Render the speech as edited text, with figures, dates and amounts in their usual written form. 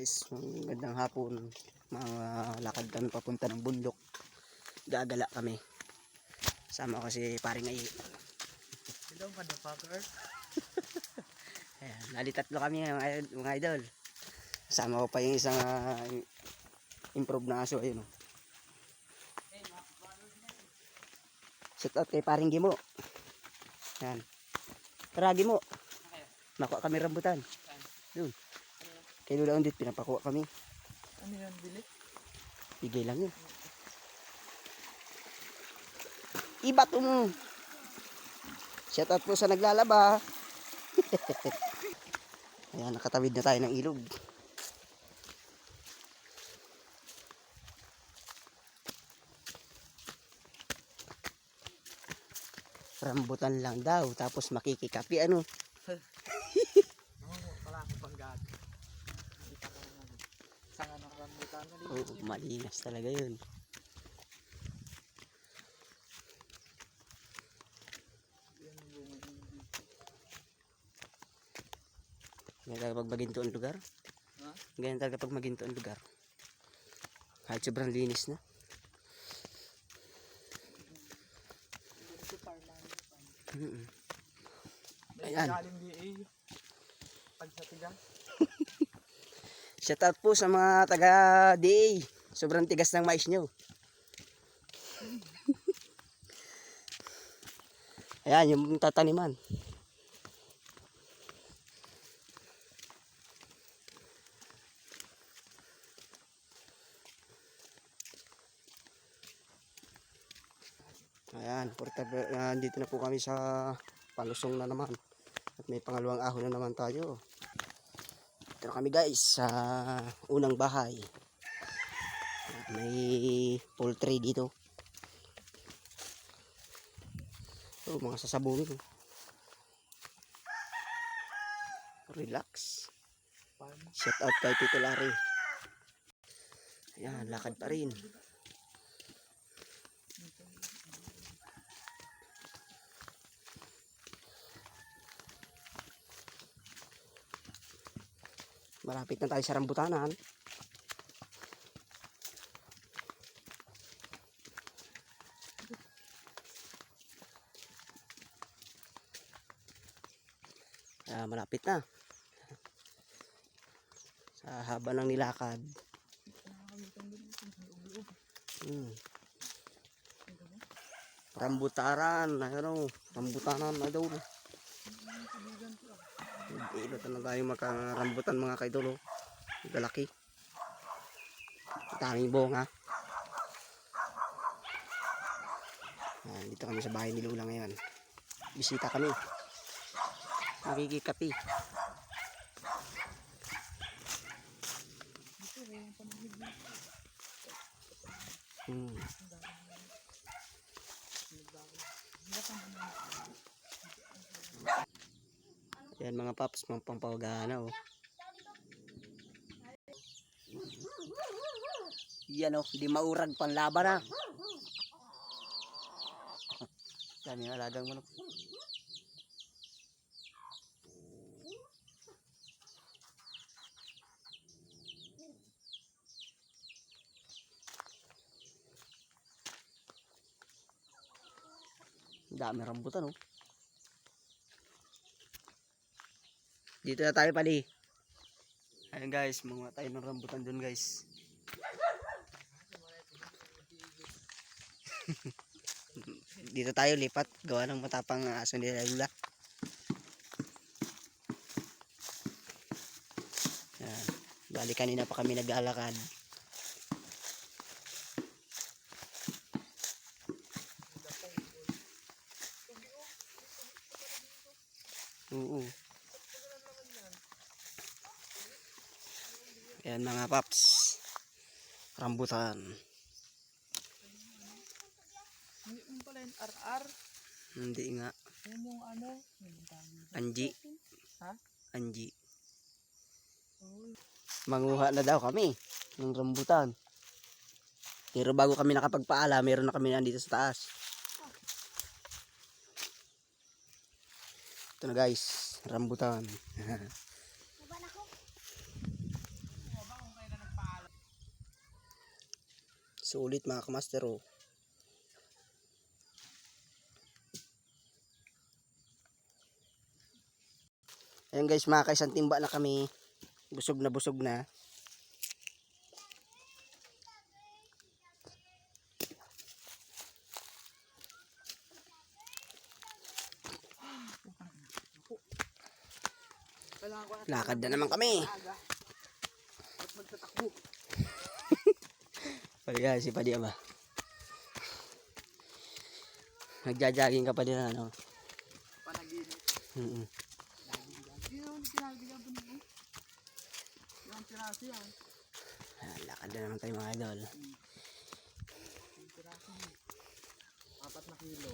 Guys, magandang hapon. Mga lakad kami papunta ng bundok. Gagala kami. Sama ko si paring Ayi. Hello, motherfucker. Ayan, nalitatlo kami mga idol. Sama ko pa yung isang improve na aso. Ayun, oh. Shout out kay paring Gimo. Ayan. Tara Gimo. Nakuha kami rambutan. Doon. Kay Lula Undit, pinapakuha kami. Ano yun, bili? Bigay lang yun. Iba to mo. Shout out po sa naglalaba. Ayan, nakatawid na tayo ng ilog. Rambutan lang daw, tapos makikikapi ano. Wala akong panggag. Hindi pa naman. Sanga ng rambutan. Oo, malinas talaga yun. Ganyan talaga pag maginto ang lugar. Ha? Ganyan talaga pag maginto ang lugar. Kahit sobrang linis na. Ayan. Galing di eh. Pag sa tigas. Shout out po sa mga taga DA. Sobrang tigas ng mais nyo. Ayan, yung tataniman. Ayan, dito na po kami sa palusong na naman. At may pangalawang ahon na naman tayo. Dito na kami guys sa unang bahay. May poultry dito. Oh, mga sasabungin. Relax. Shout out kay Tito Larry. Ayan, lakad pa rin. Malapit na tayo sa rambutanan. Malapit na. Sa haba ng nilakad. Rambutaran, ano, rambutanan na daw. Ilo na tayo makarambutan mga kaidolo. Galaki. Daming bunga. Dito kami sa bahay ni Lula ngayon. Bisita kami. Nakikikapi. Yan mga paps, pampawagana oh. Yan oh, di maurag panlaban na. Dami ng alagang manok. Dami rambutan oh. Dito na tayo pali. Ayun guys, mga tayo ng rambutan dun guys. Dito tayo lipat, gawa ng matapang aso nila Lula. Yan. Bali kanina pa kami nag-aalakad. Oo. Ayan mga paps, rambutan. Hindi mo pala yung RR. Hindi nga. Yung ano? Anji. Ha? Anji. Manguha na daw kami ng rambutan. Pero bago kami nakapagpaala, meron na kami nandito sa taas. Ito na guys, rambutan. Sulit mga kamaster oh. Ayan guys, mga kaisang timba na kami. Busog na busog na. Kailangan ko na Lakad na naman kami. aga. At magtatakbo. Pagka si Padi ba? Nagja-jogging ka pa din ano? Panaginip. Mm. Hindi naman kinagabi mo. Yung piraso yan. Lakad na naman tayo mga idol. Yung piraso mo. 4 na kilo.